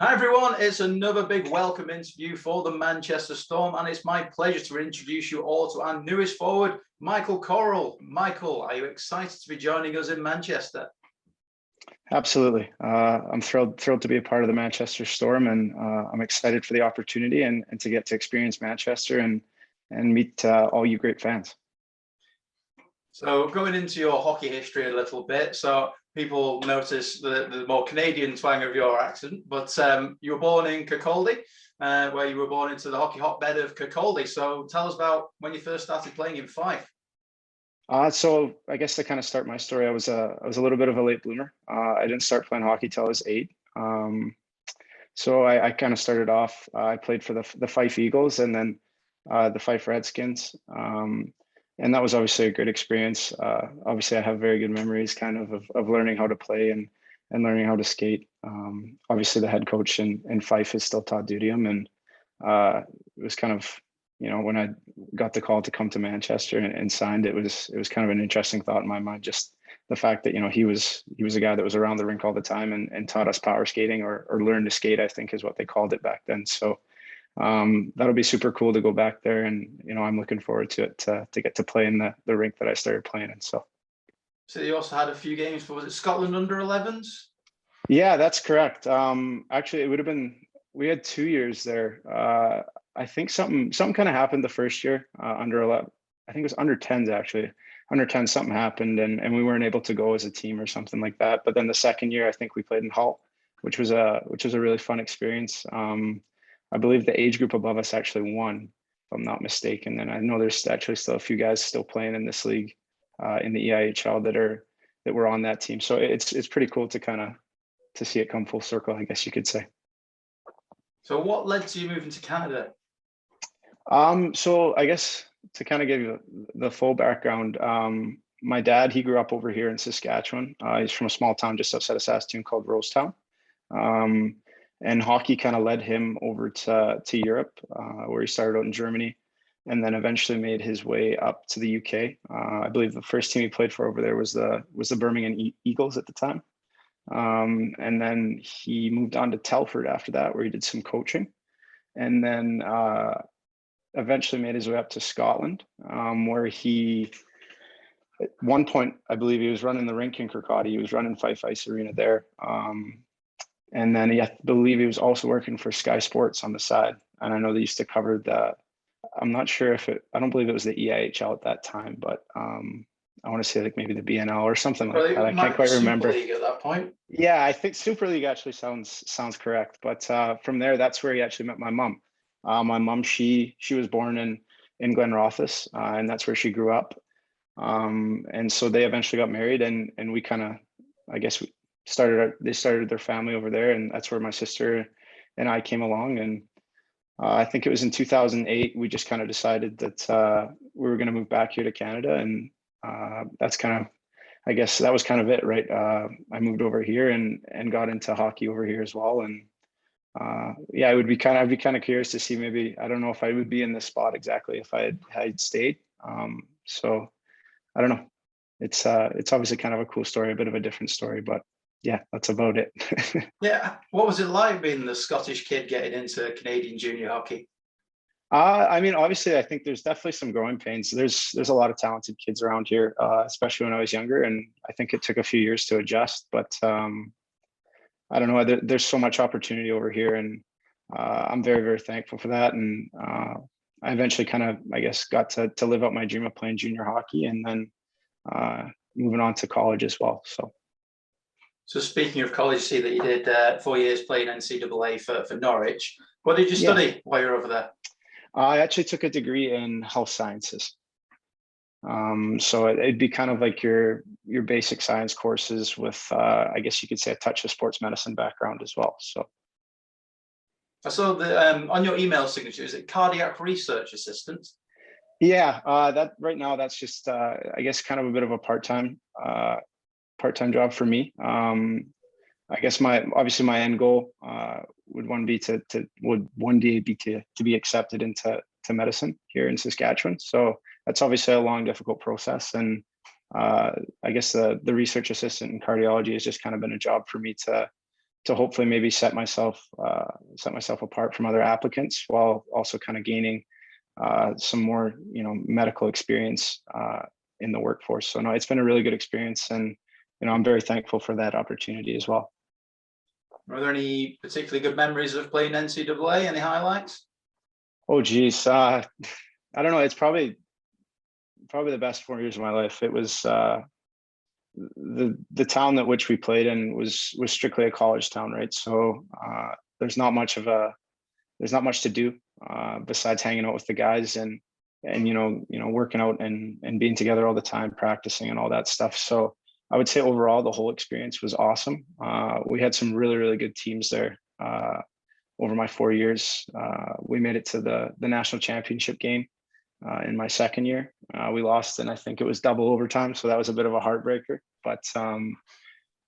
Hi everyone, it's another big welcome interview for the Manchester Storm, and it's my pleasure to introduce you all to our newest forward, Michael Korol. Michael, are you excited to be joining us in Manchester? Absolutely. I'm thrilled to be a part of the Manchester Storm, and I'm excited for the opportunity and to get to experience Manchester and meet all you great fans. So going into your hockey history a little bit, so people notice the more Canadian twang of your accent, but you were born in Kirkcaldy, where you were born into the hockey hotbed of Kirkcaldy. So tell us about when you first started playing in Fife. So I guess to kind of start my story, I was a little bit of a late bloomer. I didn't start playing hockey till I was 8. So I kind of started off. I played for the Fife Eagles and then the Fife Redskins. And that was obviously a good experience. Obviously, I have very good memories kind of learning how to play and learning how to skate. Obviously, the head coach in Fife is still Todd Dudium, and it was kind of, when I got the call to come to Manchester and signed, it was kind of an interesting thought in my mind. Just the fact that he was a guy that was around the rink all the time and taught us power skating or learn to skate, I think is what they called it back then. So that'll be super cool to go back there, and I'm looking forward to it to get to play in the rink that I started playing in. So You also had a few games for, was it Scotland under 11s? Yeah, that's correct. Actually, it would have been, we had 2 years there. I think something kind of happened the first year, under 11. I think it was under 10s actually. Under 10, something happened and we weren't able to go as a team or something like that. But then the second year, I think we played in Hull, which was a really fun experience. I believe the age group above us actually won, if I'm not mistaken. And I know there's actually still a few guys still playing in this league, in the EIHL that were on that team. So it's pretty cool to see it come full circle, I guess you could say. So what led to you moving to Canada? So I guess to kind of give you the full background, my dad, he grew up over here in Saskatchewan. He's from a small town just outside of Saskatoon called Rosetown. And hockey kind of led him over to Europe, where he started out in Germany and then eventually made his way up to the UK. I believe the first team he played for over there was the Birmingham Eagles at the time. And then he moved on to Telford after that, where he did some coaching, and then eventually made his way up to Scotland, where he, at one point, I believe he was running the rink in Kirkcaldy. He was running Fife Ice Arena there. And then I believe he was also working for Sky Sports on the side. And I know they used to cover I'm not sure I don't believe it was the EIHL at that time, but I want to say like maybe the BNL or something like that. I can't quite remember. Super League at that point. Yeah, I think Super League actually sounds correct. But from there, that's where he actually met my mom. My mom, she was born in Glenrothes, and that's where she grew up. And so they eventually got married, and we kind of, I guess, they started their family over there, and that's where my sister and I came along. And I think it was in 2008 we just kind of decided that we were going to move back here to Canada, and that's kind of, I guess that was kind of it, right? I moved over here and got into hockey over here as well. And yeah, I'd be kind of curious to see, maybe, I don't know if I would be in this spot exactly if I had stayed. So I don't know. It's obviously kind of a cool story, a bit of a different story, but yeah, that's about it. Yeah. What was it like being the Scottish kid getting into Canadian junior hockey? I mean, obviously, I think there's definitely some growing pains. There's a lot of talented kids around here, especially when I was younger, and I think it took a few years to adjust. But I don't know. There's so much opportunity over here, and I'm very, very thankful for that. And I eventually kind of, I guess, got to live out my dream of playing junior hockey, and then moving on to college as well. So speaking of college, see that you did 4 years playing NCAA for Norwich. What did you study while you were over there? I actually took a degree in health sciences. So it'd be kind of like your basic science courses with, I guess you could say, a touch of sports medicine background as well. So I saw on your email signature, is it cardiac research assistant? Yeah, that right now that's just I guess kind of a bit of a part-time job for me. I guess obviously my end goal would one day be to be accepted into medicine here in Saskatchewan. So that's obviously a long, difficult process, and I guess the research assistant in cardiology has just kind of been a job for me to to hopefully maybe set myself apart from other applicants, while also kind of gaining some more, medical experience in the workforce. So no, it's been a really good experience, and I'm very thankful for that opportunity as well. Are there any particularly good memories of playing NCAA? Any highlights? Oh geez, I don't know. It's probably the best 4 years of my life. It was the town that which we played in was strictly a college town, right? So there's not much to do besides hanging out with the guys and working out and being together all the time, practicing and all that stuff. So I would say overall the whole experience was awesome. We had some really, really good teams there. Over my 4 years, we made it to the national championship game in my second year. We lost, and I think it was double overtime, so that was a bit of a heartbreaker. But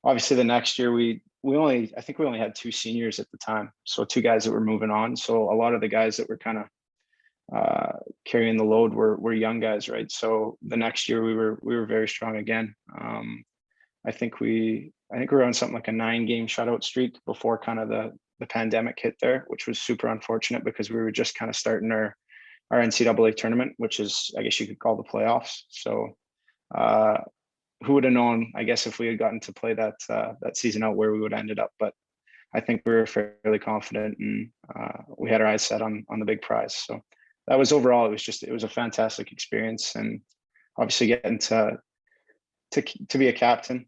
obviously the next year I think we only had 2 seniors at the time, so 2 guys that were moving on. So a lot of the guys that were kind of carrying the load were young guys, right? So the next year we were very strong again. I think we were on something like a 9-game shutout streak before kind of the pandemic hit there, which was super unfortunate because we were just kind of starting our NCAA tournament, which is, I guess you could call the playoffs. So who would have known, I guess, if we had gotten to play that season out, where we would have ended up. But I think we were fairly confident, and we had our eyes set on the big prize. So that was overall, it was a fantastic experience. And obviously getting to be a captain,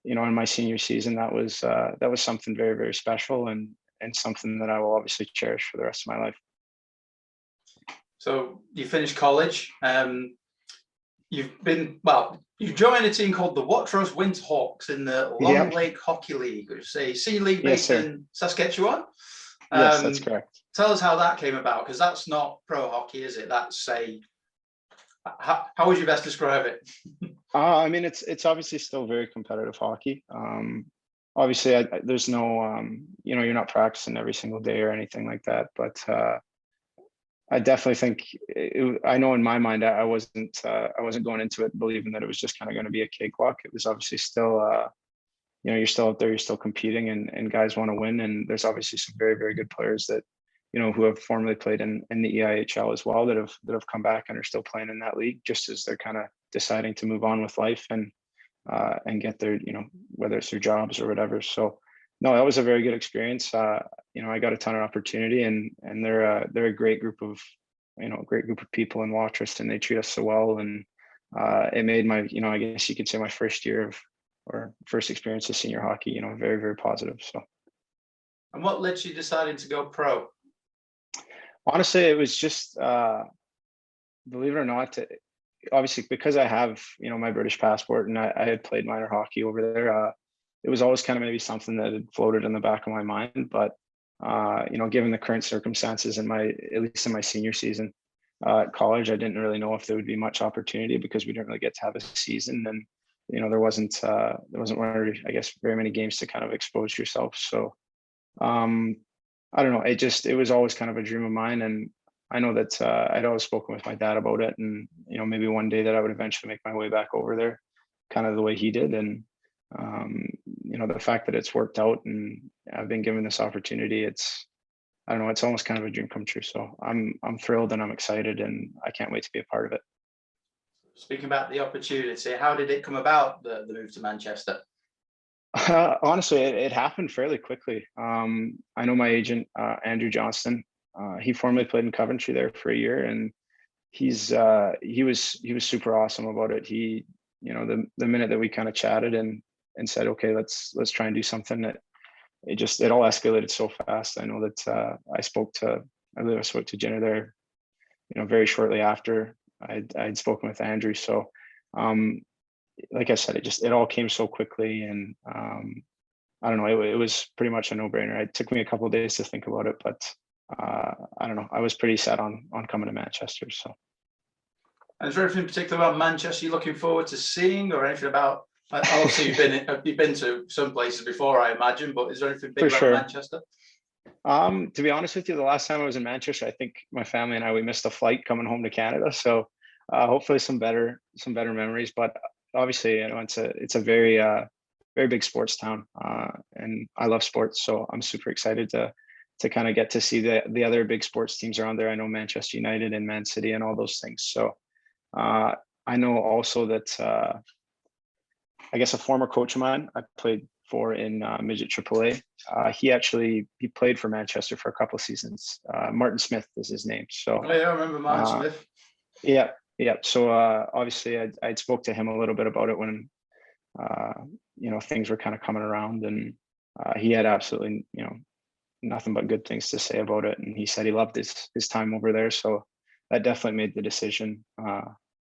in my senior season, that was something very, very special, and something that I will obviously cherish for the rest of my life. So you finished college. You've joined a team called the Watrous Winterhawks in the Long Lake Hockey League, which is a C League based in Saskatchewan. Yes, that's correct. Tell us how that came about, because that's not pro hockey, is it? That's how would you best describe it? I mean, it's obviously still very competitive hockey. Obviously, there's no, you're not practicing every single day or anything like that. But I definitely think I know in my mind I wasn't going into it believing that it was just kind of going to be a cakewalk. It was obviously still, you're still out there, you're still competing, and guys want to win. And there's obviously some very, very good players that who have formerly played in the EIHL as well, that have come back and are still playing in that league, just as they're kind of deciding to move on with life and get their, whether it's their jobs or whatever. So no, that was a very good experience. I got a ton of opportunity, and they're a great group of people in Watrous, and they treat us so well. And it made my, I guess you could say, my first experience of senior hockey, very, very positive. So. And what led you deciding to go pro? Honestly, it was just, believe it or not, obviously because I have, my British passport, and I had played minor hockey over there. It was always kind of maybe something that had floated in the back of my mind. But, given the current circumstances at least in my senior season at college, I didn't really know if there would be much opportunity, because we didn't really get to have a season. And, there wasn't very, I guess, very many games to kind of expose yourself. So, I don't know. It was always kind of a dream of mine. And I know that I'd always spoken with my dad about it, and, maybe one day that I would eventually make my way back over there, kind of the way he did. And, the fact that it's worked out and I've been given this opportunity, I don't know, it's almost kind of a dream come true. So I'm thrilled, and I'm excited, and I can't wait to be a part of it. Speaking about the opportunity, how did it come about, the move to Manchester? Honestly, it happened fairly quickly. I know my agent, Andrew Johnston. He formerly played in Coventry there for a year, and he was super awesome about it. He, the minute that we kind of chatted and said, okay, let's try and do something, that it all escalated so fast. I know that I believe I spoke to Jenna there, very shortly after I'd spoken with Andrew. So, like I said, it all came so quickly, and I don't know, it was pretty much a no-brainer. It took me a couple of days to think about it, but I don't know, I was pretty set on coming to Manchester. So. And is there anything particular about Manchester you're looking forward to seeing, or anything about? Obviously, you've been to some places before, I imagine, but is there anything big about Manchester? To be honest with you, the last time I was in Manchester, I think my family and we missed a flight coming home to Canada. So hopefully some better memories. But obviously, it's a very very big sports town, and I love sports, so I'm super excited to kind of get to see the other big sports teams around there. I know Manchester United and Man City and all those things. So I know also that I guess a former coach of mine I played for in midget AAA. He played for Manchester for a couple of seasons. Martin Smith is his name. So Oh, yeah, I remember Martin Smith. Yeah. So obviously I'd spoke to him a little bit about it when things were kind of coming around, and he had absolutely nothing but good things to say about it, and he said he loved his time over there. So that definitely made the decision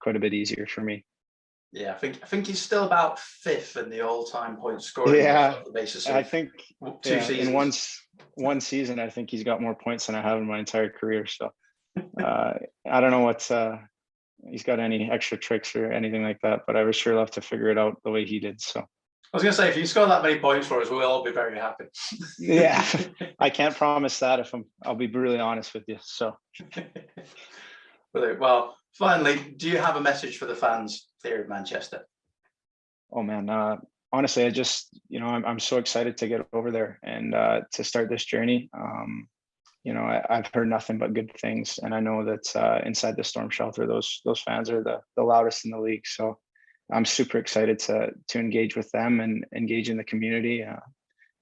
quite a bit easier for me. Yeah, I think he's still about 5th in the all-time point scoring. Yeah, the basis of I think 2 seasons. in one season, I think he's got more points than I have in my entire career. So I don't know what he's got any extra tricks or anything like that, but I would sure love to figure it out the way he did. So I was going to say, if you score that many points for us, we'll all be very happy. Yeah, I can't promise that. I'll be brutally honest with you. So, Brilliant. Well, finally, do you have a message for the fans here in Manchester? Oh man, honestly, I just I'm so excited to get over there and to start this journey. I've heard nothing but good things, and I know that inside the storm shelter, those fans are the loudest in the league. So I'm super excited to engage with them and engage in the community,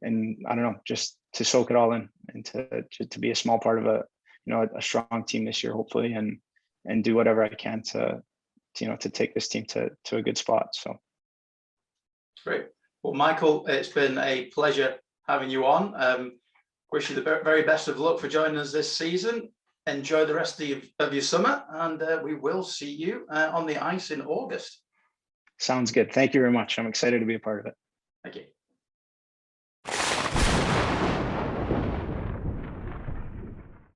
and I don't know, just to soak it all in and to be a small part of a strong team this year, hopefully, and do whatever I can to take this team to a good spot. So great. Well, Michael, it's been a pleasure having you on. Wish you the very best of luck for joining us this season. Enjoy the rest of your summer, and we will see you on the ice in August. Sounds good. Thank you very much. I'm excited to be a part of it. Thank you.